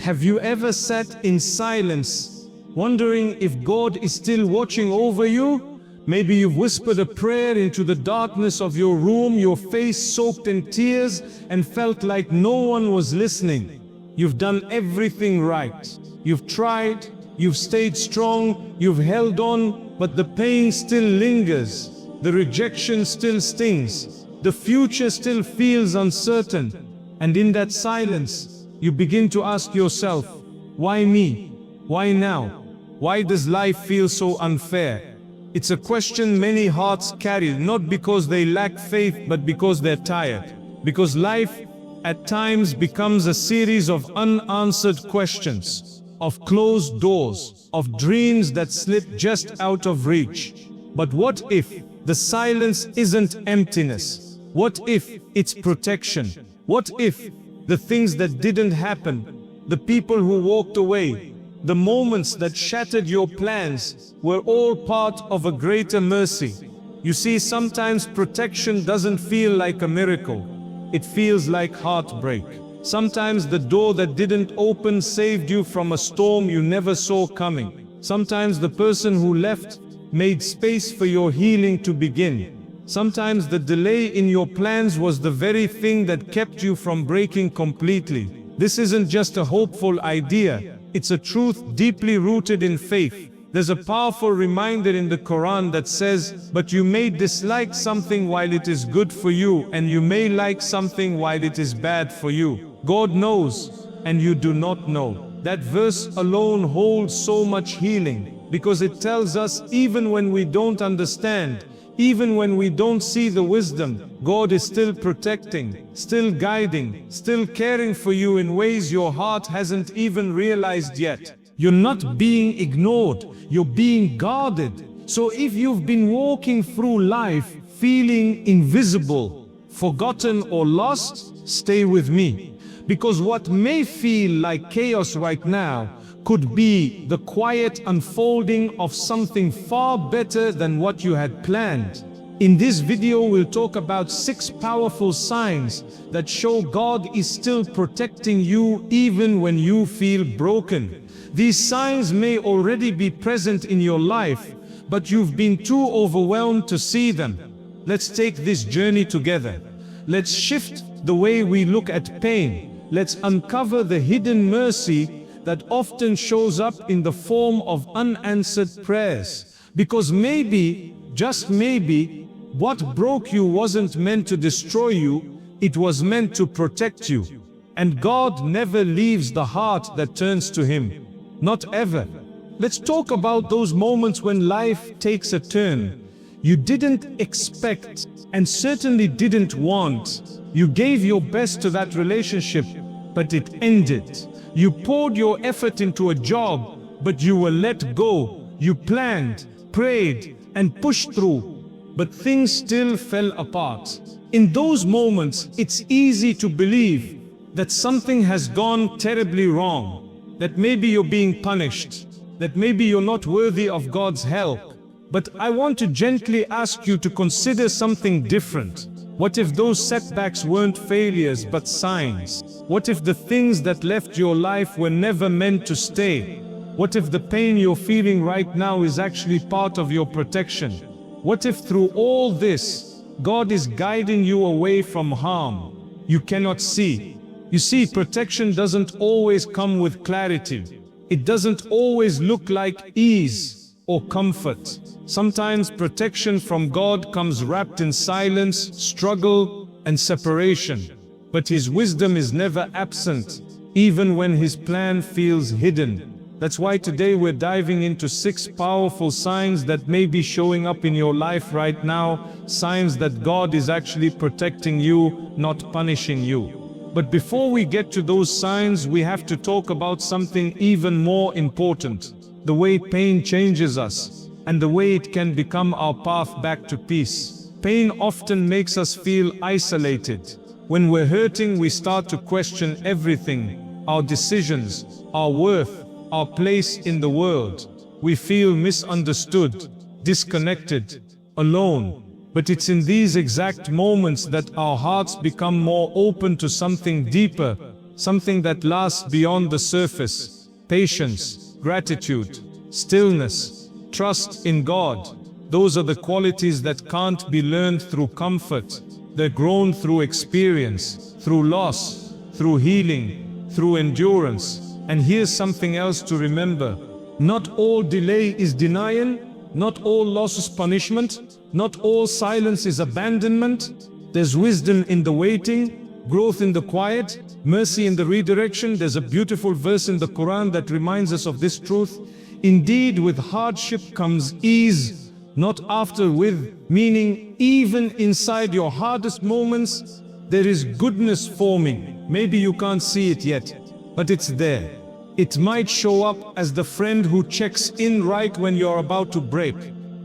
Have you ever sat in silence, wondering if God is still watching over you? Maybe you've whispered a prayer into the darkness of your room, your face soaked in tears, and felt like no one was listening. You've done everything right. You've tried, you've stayed strong, you've held on, but the pain still lingers. The rejection still stings. The future still feels uncertain. And in that silence, you begin to ask yourself, why me? Why now? Why does life feel so unfair? It's a question many hearts carry, not because they lack faith, but because they're tired. Because life at times becomes a series of unanswered questions, of closed doors, of dreams that slip just out of reach. But what if the silence isn't emptiness? What if it's protection? What if the things that didn't happen, the people who walked away, the moments that shattered your plans were all part of a greater mercy? You see, sometimes protection doesn't feel like a miracle. It feels like heartbreak. Sometimes the door that didn't open saved you from a storm you never saw coming. Sometimes the person who left made space for your healing to begin. Sometimes the delay in your plans was the very thing that kept you from breaking completely. This isn't just a hopeful idea, it's a truth deeply rooted in faith. There's a powerful reminder in the Quran that says, "But you may dislike something while it is good for you, and you may like something while it is bad for you. God knows, and you do not know." That verse alone holds so much healing, because it tells us even when we don't understand, even when we don't see the wisdom, God is still protecting, still guiding, still caring for you in ways your heart hasn't even realized yet. You're not being ignored, you're being guarded. So if you've been walking through life feeling invisible, forgotten or lost, stay with me. Because what may feel like chaos right now could be the quiet unfolding of something far better than what you had planned. In this video, we'll talk about 6 powerful signs that show God is still protecting you even when you feel broken. These signs may already be present in your life, but you've been too overwhelmed to see them. Let's take this journey together. Let's shift the way we look at pain. Let's uncover the hidden mercy that often shows up in the form of unanswered prayers. Because maybe, just maybe, what broke you wasn't meant to destroy you, it was meant to protect you. And God never leaves the heart that turns to Him. Not ever. Let's talk about those moments when life takes a turn you didn't expect and certainly didn't want. You gave your best to that relationship, but it ended. You poured your effort into a job, but you were let go. You planned, prayed, and pushed through, but things still fell apart. In those moments, it's easy to believe that something has gone terribly wrong, that maybe you're being punished, that maybe you're not worthy of God's help. But I want to gently ask you to consider something different. What if those setbacks weren't failures but signs? What if the things that left your life were never meant to stay? What if the pain you're feeling right now is actually part of your protection? What if through all this, God is guiding you away from harm you cannot see? You see, protection doesn't always come with clarity. It doesn't always look like ease or comfort. Sometimes protection from God comes wrapped in silence, struggle, and separation. But His wisdom is never absent, even when His plan feels hidden. That's why today we're diving into 6 powerful signs that may be showing up in your life right now, signs that God is actually protecting you, not punishing you. But before we get to those signs, we have to talk about something even more important: the way pain changes us, and the way it can become our path back to peace. Pain often makes us feel isolated. When we're hurting, we start to question everything: our decisions, our worth, our place in the world. We feel misunderstood, disconnected, alone. But it's in these exact moments that our hearts become more open to something deeper, something that lasts beyond the surface. Patience, gratitude, stillness, trust in God. Those are the qualities that can't be learned through comfort. They're grown through experience, through loss, through healing, through endurance. And here's something else to remember. Not all delay is denial. Not all loss is punishment. Not all silence is abandonment. There's wisdom in the waiting, growth in the quiet, mercy in the redirection. There's a beautiful verse in the Quran that reminds us of this truth. Indeed, with hardship comes ease, not after with, meaning even inside your hardest moments, there is goodness forming. Maybe you can't see it yet, but it's there. It might show up as the friend who checks in right when you're about to break.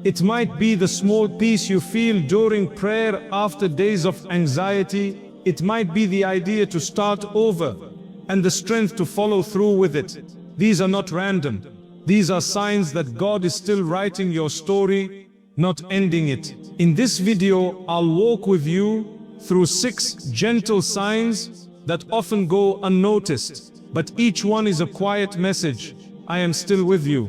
It might be the small peace you feel during prayer after days of anxiety. It might be the idea to start over and the strength to follow through with it. These are not random. These are signs that God is still writing your story, not ending it. In this video, I'll walk with you through 6 gentle signs that often go unnoticed. But each one is a quiet message. I am still with you.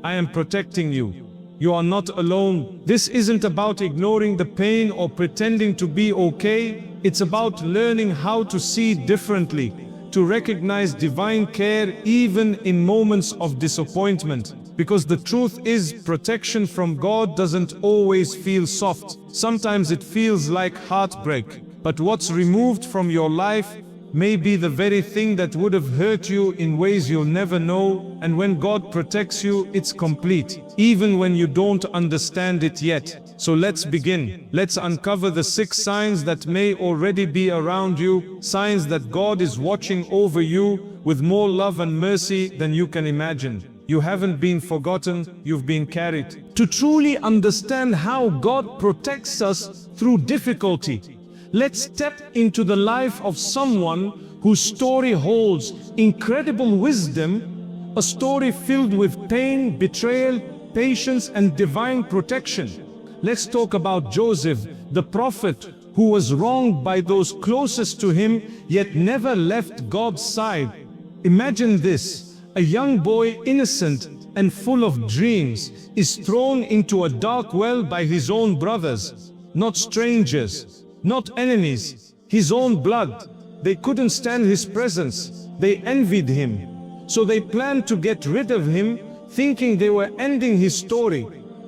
I am protecting you. You are not alone. This isn't about ignoring the pain or pretending to be okay. It's about learning how to see differently, to recognize divine care even in moments of disappointment. Because the truth is, protection from God doesn't always feel soft. Sometimes it feels like heartbreak. But what's removed from your life may be the very thing that would have hurt you in ways you'll never know. And when God protects you, it's complete, even when you don't understand it yet. So let's begin. Let's uncover the 6 signs that may already be around you, signs that God is watching over you with more love and mercy than you can imagine. You haven't been forgotten, you've been carried. To truly understand how God protects us through difficulty, let's step into the life of someone whose story holds incredible wisdom, a story filled with pain, betrayal, patience, and divine protection. Let's talk about Joseph, the prophet who was wronged by those closest to him, yet never left God's side. Imagine this: a young boy, innocent and full of dreams, is thrown into a dark well by his own brothers, not strangers, not enemies, his own blood. They couldn't stand his presence. They envied him. So they planned to get rid of him, thinking they were ending his story.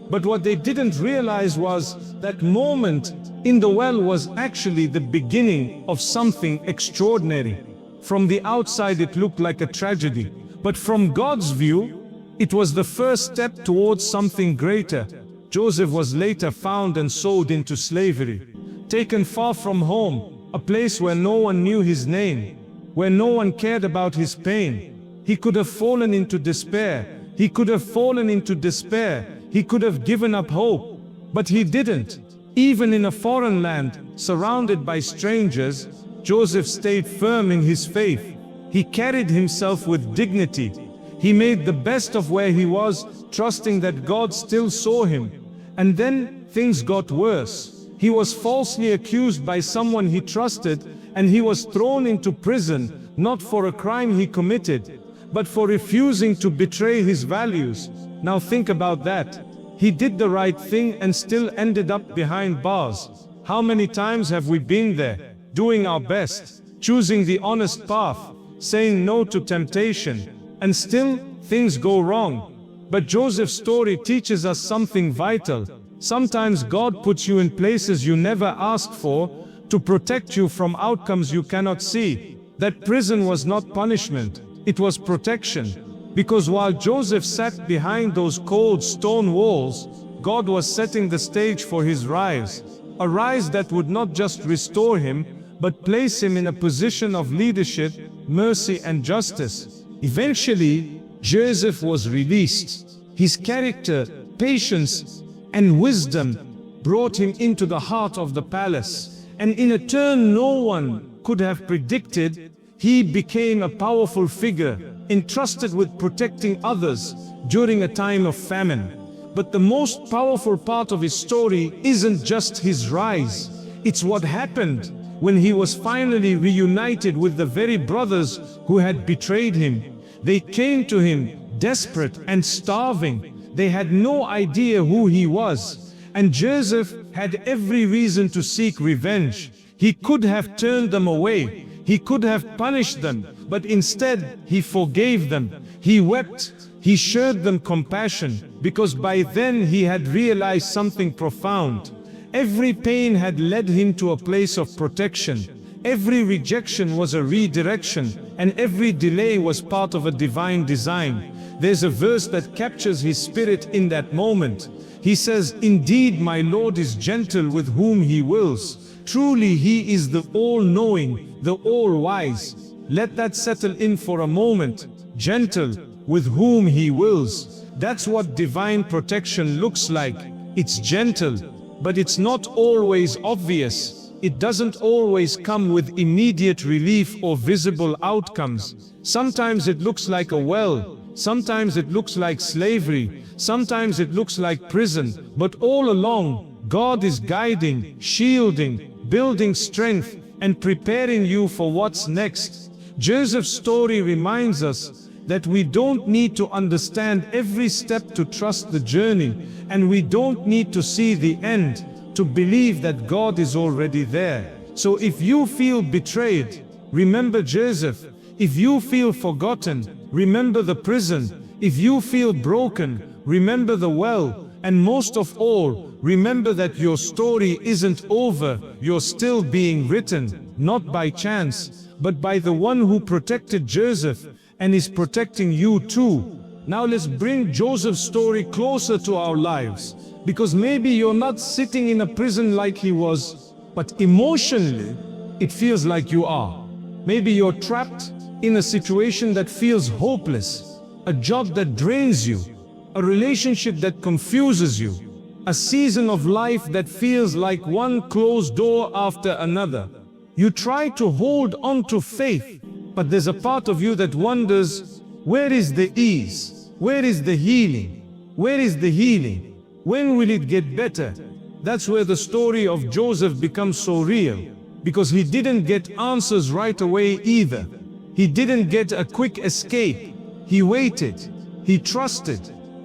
But what they didn't realize was that moment in the well was actually the beginning of something extraordinary. From the outside it looked like a tragedy, but from God's view, it was the first step towards something greater. Joseph was later found and sold into slavery, taken far from home, a place where no one knew his name, where no one cared about his pain. He could have fallen into despair. He could have fallen into despair. He could have given up hope, but he didn't. Even in a foreign land, surrounded by strangers, Joseph stayed firm in his faith. He carried himself with dignity. He made the best of where he was, trusting that God still saw him. And then things got worse. He was falsely accused by someone he trusted, and he was thrown into prison, not for a crime he committed, but for refusing to betray his values. Now think about that. He did the right thing and still ended up behind bars. How many times have we been there, doing our best, choosing the honest path, saying no to temptation, and still things go wrong? But Joseph's story teaches us something vital. Sometimes God puts you in places you never asked for to protect you from outcomes you cannot see. That prison was not punishment, it was protection. Because while Joseph sat behind those cold stone walls, God was setting the stage for his rise. A rise that would not just restore him, but place him in a position of leadership, mercy, and justice. Eventually, Joseph was released. His character, patience, and wisdom brought him into the heart of the palace. And in a turn no one could have predicted, he became a powerful figure, entrusted with protecting others during a time of famine. But the most powerful part of his story isn't just his rise, it's what happened when he was finally reunited with the very brothers who had betrayed him. They came to him, desperate and starving. They had no idea who he was. And Joseph had every reason to seek revenge. He could have turned them away. He could have punished them, but instead he forgave them. He wept. He showed them compassion, because by then he had realized something profound. Every pain had led him to a place of protection. Every rejection was a redirection, and every delay was part of a divine design. There's a verse that captures his spirit in that moment. He says, "Indeed, my Lord is gentle with whom he wills. Truly he is the all-knowing, the all-wise." Let that settle in for a moment. Gentle with whom he wills. That's what divine protection looks like. It's gentle, but it's not always obvious. It doesn't always come with immediate relief or visible outcomes. Sometimes it looks like a well. Sometimes it looks like slavery. Sometimes it looks like prison. But all along, God is guiding, shielding, building strength, and preparing you for what's next. Joseph's story reminds us that we don't need to understand every step to trust the journey, and we don't need to see the end to believe that God is already there. So if you feel betrayed, remember Joseph. If you feel forgotten, remember the prison. If you feel broken, remember the well. And most of all, remember that your story isn't over. You're still being written, not by chance, but by the one who protected Joseph and is protecting you too. Now let's bring Joseph's story closer to our lives, because maybe you're not sitting in a prison like he was, but emotionally, it feels like you are. Maybe you're trapped in a situation that feels hopeless, a job that drains you, a relationship that confuses you, a season of life that feels like one closed door after another. You try to hold on to faith, but there's a part of you that wonders, where is the ease? Where is the healing? Where is the healing? When will it get better? That's where the story of Joseph becomes so real, because he didn't get answers right away either. He didn't get a quick escape. He waited. He trusted.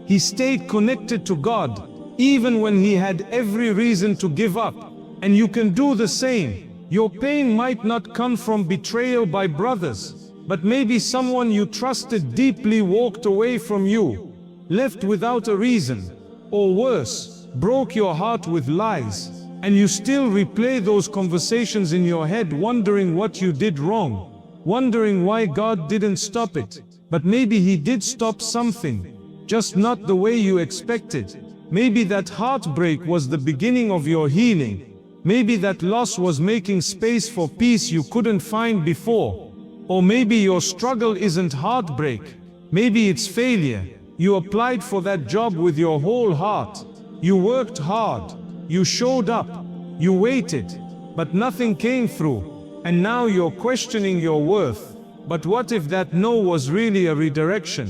He stayed connected to God, even when he had every reason to give up. And you can do the same. Your pain might not come from betrayal by brothers, but maybe someone you trusted deeply walked away from you, left without a reason, or worse, broke your heart with lies, and you still replay those conversations in your head, wondering what you did wrong, wondering why God didn't stop it. But maybe he did stop something, just not the way you expected. Maybe that heartbreak was the beginning of your healing. Maybe that loss was making space for peace you couldn't find before. Or maybe your struggle isn't heartbreak. Maybe it's failure. You applied for that job with your whole heart. You worked hard. You showed up. You waited. But nothing came through. And now you're questioning your worth. But what if that no was really a redirection?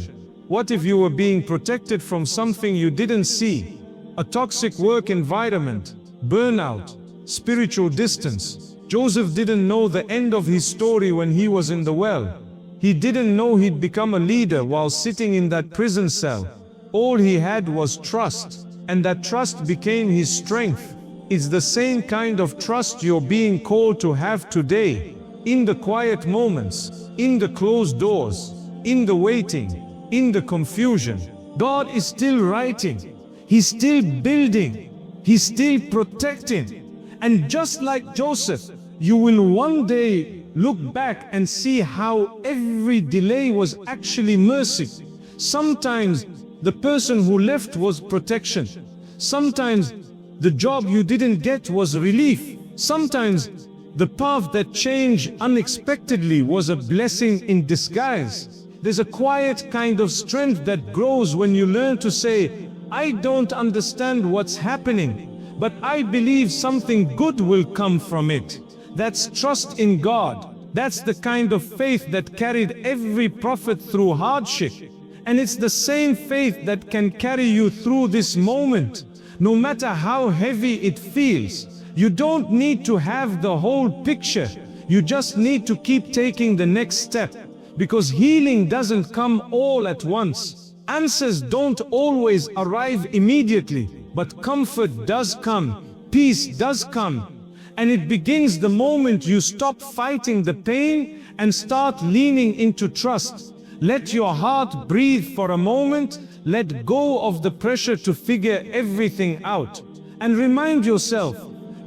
What if you were being protected from something you didn't see? A toxic work environment, burnout, spiritual distance. Joseph didn't know the end of his story when he was in the well. He didn't know he'd become a leader while sitting in that prison cell. All he had was trust, and that trust became his strength. It's the same kind of trust you're being called to have today. In the quiet moments, in the closed doors, in the waiting, in the confusion. God is still writing. He's still building. He's still protecting. And just like Joseph, you will one day look back and see how every delay was actually mercy. Sometimes the person who left was protection. Sometimes the job you didn't get was relief. Sometimes the path that changed unexpectedly was a blessing in disguise. There's a quiet kind of strength that grows when you learn to say, I don't understand what's happening, but I believe something good will come from it. That's trust in God. That's the kind of faith that carried every prophet through hardship. And it's the same faith that can carry you through this moment. No matter how heavy it feels, You don't need to have the whole picture. You just need to keep taking the next step. Because healing doesn't come all at once. Answers don't always arrive immediately, but comfort does come, peace does come. And it begins the moment you stop fighting the pain and start leaning into trust. Let your heart breathe for a moment, let go of the pressure to figure everything out. And remind yourself,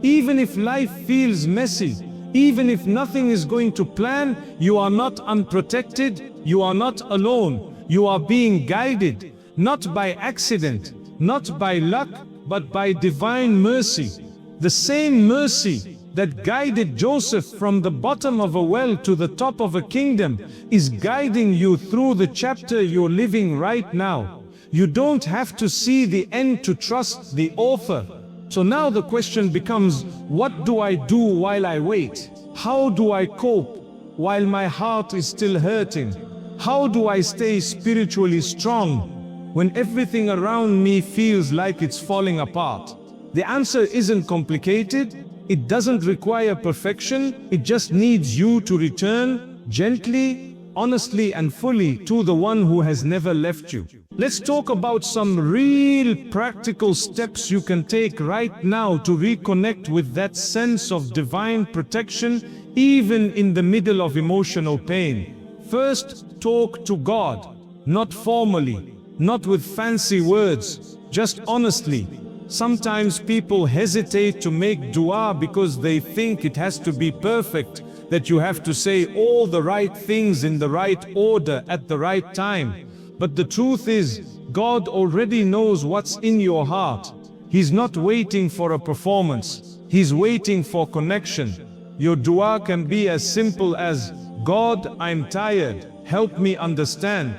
even if life feels messy, even if nothing is going to plan, you are not unprotected, you are not alone. You are being guided, not by accident, not by luck, but by divine mercy. The same mercy that guided Joseph from the bottom of a well to the top of a kingdom is guiding you through the chapter you're living right now. You don't have to see the end to trust the author. So now the question becomes, what do I do while I wait? How do I cope while my heart is still hurting? How do I stay spiritually strong when everything around me feels like it's falling apart? The answer isn't complicated. It doesn't require perfection. It just needs you to return gently, honestly, and fully to the one who has never left you. Let's talk about some real practical steps you can take right now to reconnect with that sense of divine protection, even in the middle of emotional pain. First, talk to God, not formally, not with fancy words, just honestly. Sometimes people hesitate to make dua because they think it has to be perfect, that you have to say all the right things in the right order at the right time. But the truth is, God already knows what's in your heart. He's not waiting for a performance. He's waiting for connection. Your dua can be as simple as, God, I'm tired. Help me understand.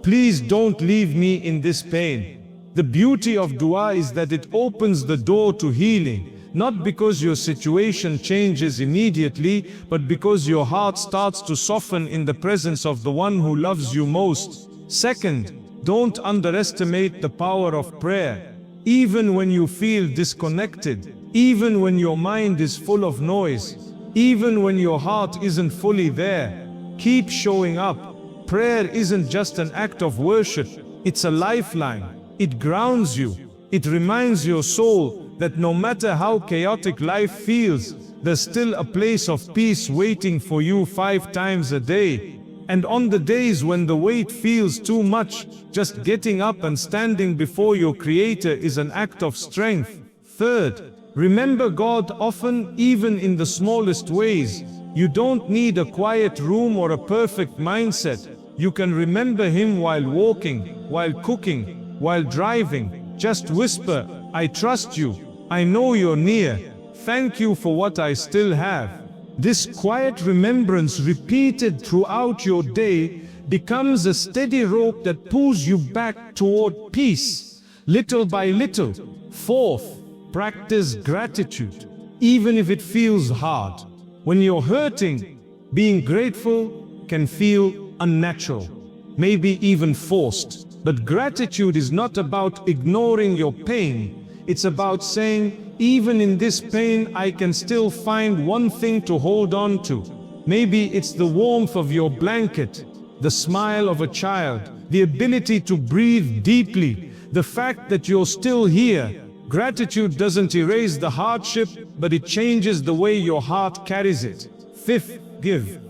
Please don't leave me in this pain. The beauty of dua is that it opens the door to healing, not because your situation changes immediately, but because your heart starts to soften in the presence of the one who loves you most. Second, don't underestimate the power of prayer. Even when you feel disconnected, even when your mind is full of noise, even when your heart isn't fully there, keep showing up. Prayer isn't just an act of worship, it's a lifeline. It grounds you. It reminds your soul that no matter how chaotic life feels, there's still a place of peace waiting for you 5 times a day. And on the days when the weight feels too much, just getting up and standing before your Creator is an act of strength. Third, remember God often, even in the smallest ways. You don't need a quiet room or a perfect mindset. You can remember Him while walking, while cooking, while driving. Just whisper, I trust you. I know you're near. Thank you for what I still have. This quiet remembrance repeated throughout your day becomes a steady rope that pulls you back toward peace, little by little. Fourth, practice gratitude, even if it feels hard. When you're hurting, being grateful can feel unnatural, maybe even forced. But gratitude is not about ignoring your pain. It's about saying, even in this pain, I can still find one thing to hold on to. Maybe it's the warmth of your blanket, the smile of a child, the ability to breathe deeply, the fact that you're still here. Gratitude doesn't erase the hardship, but it changes the way your heart carries it. Fifth, give.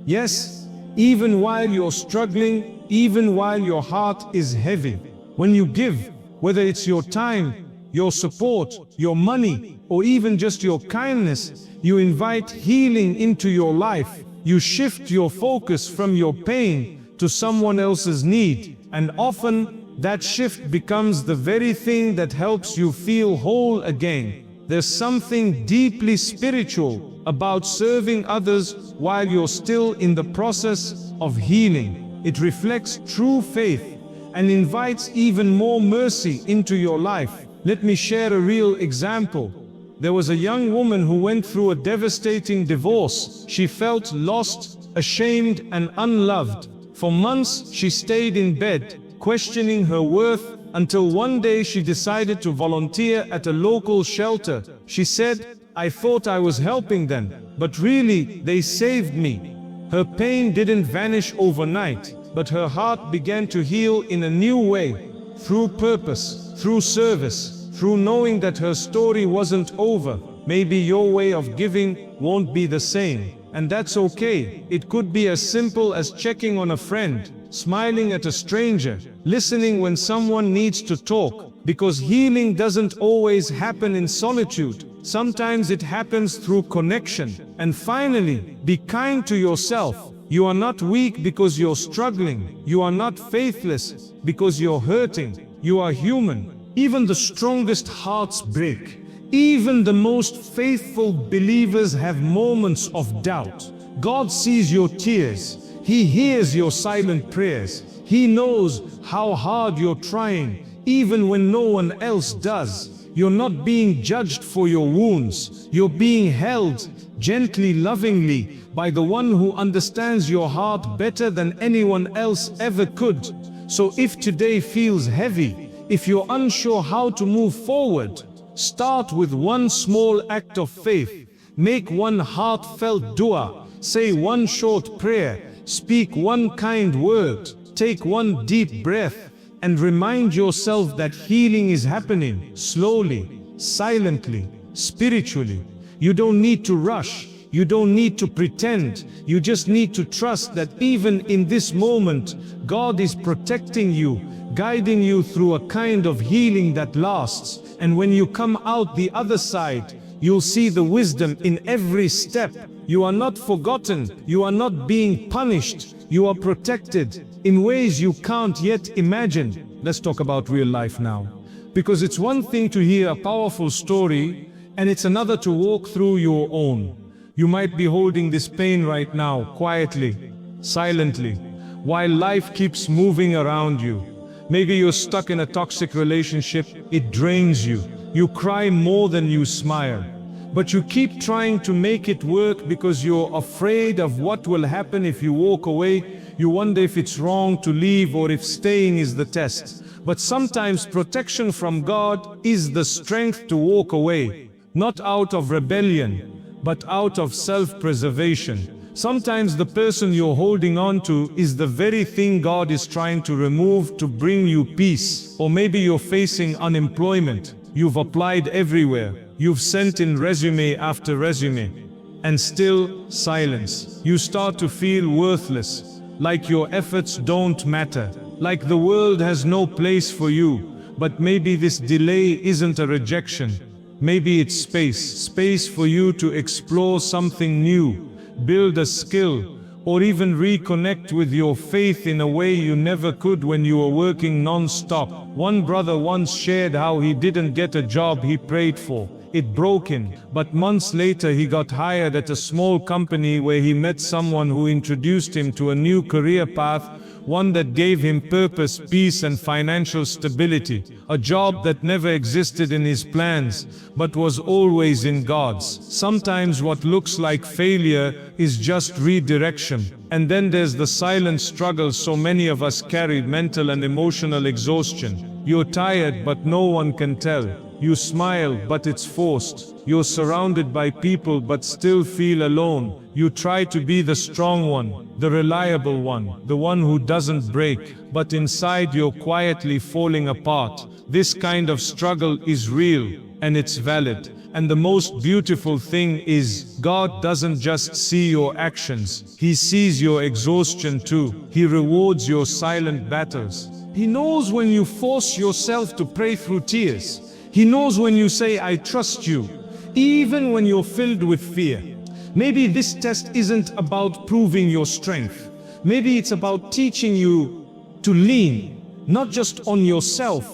Yes, even while you're struggling, even while your heart is heavy. When you give, whether it's your time, your support, your money, or even just your kindness, you invite healing into your life. You shift your focus from your pain to someone else's need, and often that shift becomes the very thing that helps you feel whole again. There's something deeply spiritual about serving others while you're still in the process of healing. It reflects true faith and invites even more mercy into your life. Let me share a real example. There was a young woman who went through a devastating divorce. She felt lost, ashamed, and unloved. For months, she stayed in bed, questioning her worth, until one day she decided to volunteer at a local shelter. She said, "I thought I was helping them, but really they saved me." Her pain didn't vanish overnight, but her heart began to heal in a new way, through purpose, through service, through knowing that her story wasn't over. Maybe your way of giving won't be the same, and that's okay. It could be as simple as checking on a friend, smiling at a stranger, listening when someone needs to talk, because healing doesn't always happen in solitude. Sometimes it happens through connection. And finally, be kind to yourself. You are not weak because you're struggling. You are not faithless because you're hurting. You are human. Even the strongest hearts break. Even the most faithful believers have moments of doubt. God sees your tears. He hears your silent prayers. He knows how hard you're trying, even when no one else does. You're not being judged for your wounds. You're being held gently, lovingly, by the one who understands your heart better than anyone else ever could. So if today feels heavy, if you're unsure how to move forward, start with one small act of faith. Make one heartfelt dua. Say one short prayer. Speak one kind word. Take one deep breath. And remind yourself that healing is happening slowly, silently, spiritually. You don't need to rush. You don't need to pretend. You just need to trust that even in this moment, God is protecting you, guiding you through a kind of healing that lasts. And when you come out the other side, you'll see the wisdom in every step. You are not forgotten. You are not being punished. You are protected in ways you can't yet imagine. Let's talk about real life now. Because it's one thing to hear a powerful story, and it's another to walk through your own. You might be holding this pain right now, quietly, silently, while life keeps moving around you. Maybe you're stuck in a toxic relationship. It drains you. You cry more than you smile. But you keep trying to make it work because you're afraid of what will happen if you walk away. You wonder if it's wrong to leave or if staying is the test. But sometimes protection from God is the strength to walk away, not out of rebellion, but out of self-preservation. Sometimes the person you're holding on to is the very thing God is trying to remove to bring you peace. Or maybe you're facing unemployment. You've applied everywhere. You've sent in resume after resume, and still silence. You start to feel worthless, like your efforts don't matter, like the world has no place for you. But maybe this delay isn't a rejection. Maybe it's space for you to explore something new, build a skill, or even reconnect with your faith in a way you never could when you were working non-stop. One brother once shared how he didn't get a job he prayed for. It broke him, but months later he got hired at a small company where he met someone who introduced him to a new career path, one that gave him purpose, peace, and financial stability. A job that never existed in his plans, but was always in God's. Sometimes what looks like failure is just redirection. And then there's the silent struggle so many of us carry: mental and emotional exhaustion. You're tired, but no one can tell. You smile, but it's forced. You're surrounded by people, but still feel alone. You try to be the strong one, the reliable one, the one who doesn't break, but inside you're quietly falling apart. This kind of struggle is real, and it's valid. And the most beautiful thing is, God doesn't just see your actions, He sees your exhaustion too. He rewards your silent battles. He knows when you force yourself to pray through tears. He knows when you say, "I trust you," even when you're filled with fear. Maybe this test isn't about proving your strength. Maybe it's about teaching you to lean, not just on yourself,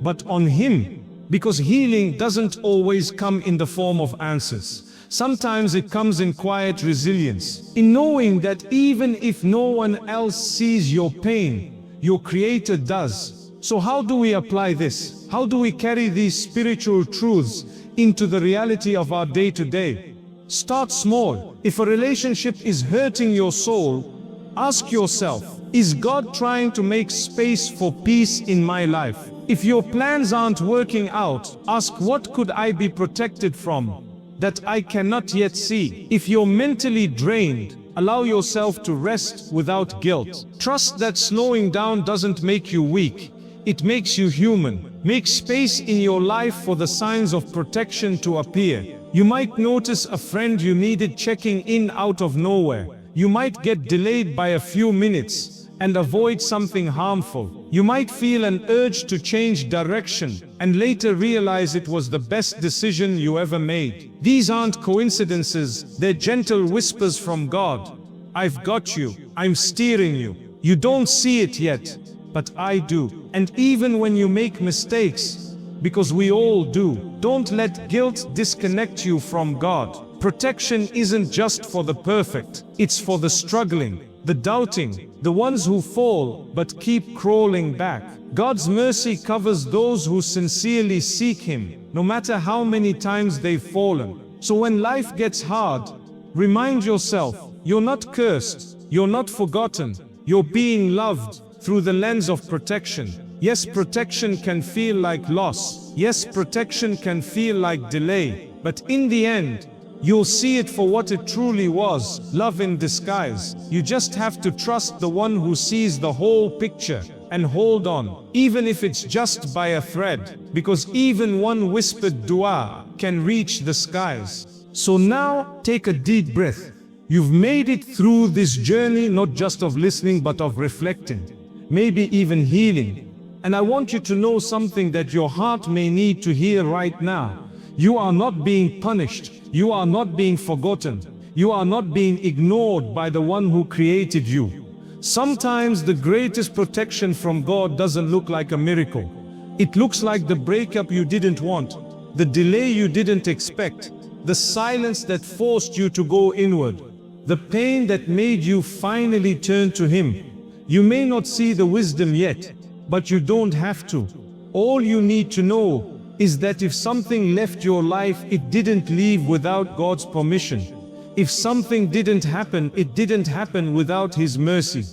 but on Him. Because healing doesn't always come in the form of answers. Sometimes it comes in quiet resilience, in knowing that even if no one else sees your pain, your Creator does. So how do we apply this? How do we carry these spiritual truths into the reality of our day-to-day? Start small. If a relationship is hurting your soul, ask yourself, is God trying to make space for peace in my life? If your plans aren't working out, ask, what could I be protected from that I cannot yet see? If you're mentally drained, allow yourself to rest without guilt. Trust that slowing down doesn't make you weak. It makes you human. Make space in your life for the signs of protection to appear. You might notice a friend you needed checking in out of nowhere. You might get delayed by a few minutes and avoid something harmful. You might feel an urge to change direction and later realize it was the best decision you ever made. These aren't coincidences, they're gentle whispers from God. I've got you. I'm steering you. You don't see it yet, but I do. And even when you make mistakes, because we all do, don't let guilt disconnect you from God. Protection isn't just for the perfect, it's for the struggling, the doubting, the ones who fall but keep crawling back. God's mercy covers those who sincerely seek Him, no matter how many times they've fallen. So when life gets hard, remind yourself, you're not cursed, you're not forgotten, you're being loved through the lens of protection. Yes, protection can feel like loss. Yes, protection can feel like delay. But in the end, you'll see it for what it truly was, love in disguise. You just have to trust the one who sees the whole picture and hold on, even if it's just by a thread, because even one whispered dua can reach the skies. So now, take a deep breath. You've made it through this journey, not just of listening, but of reflecting, maybe even healing. And I want you to know something that your heart may need to hear right now. You are not being punished. You are not being forgotten. You are not being ignored by the one who created you. Sometimes the greatest protection from God doesn't look like a miracle. It looks like the breakup you didn't want, the delay you didn't expect, the silence that forced you to go inward, the pain that made you finally turn to Him. You may not see the wisdom yet, but you don't have to. All you need to know is that if something left your life, it didn't leave without God's permission. If something didn't happen, it didn't happen without His mercy.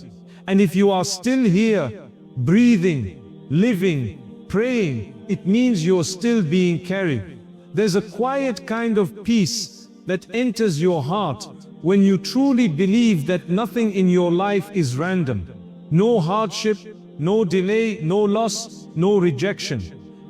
And if you are still here, breathing, living, praying, it means you're still being carried. There's a quiet kind of peace that enters your heart when you truly believe that nothing in your life is random. No hardship, no delay, no loss, no rejection.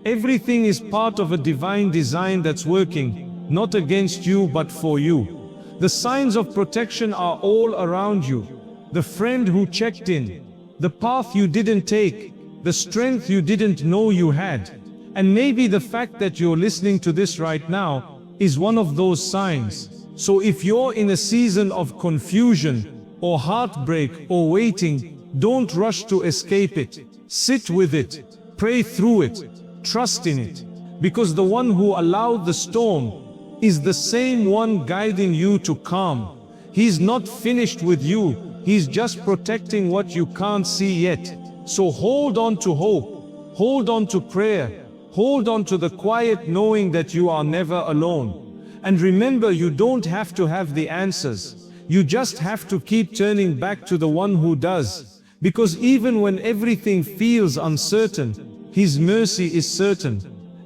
Everything is part of a divine design that's working, not against you but for you. The signs of protection are all around you. The friend who checked in, the path you didn't take, the strength you didn't know you had. And maybe the fact that you're listening to this right now is one of those signs. So if you're in a season of confusion or heartbreak or waiting, don't rush to escape it. Sit with it. Pray through it. Trust in it. Because the one who allowed the storm is the same one guiding you to calm. He's not finished with you. He's just protecting what you can't see yet. So hold on to hope. Hold on to prayer. Hold on to the quiet knowing that you are never alone. And remember, you don't have to have the answers. You just have to keep turning back to the one who does. Because even when everything feels uncertain, His mercy is certain.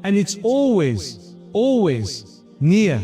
And it's always, always near.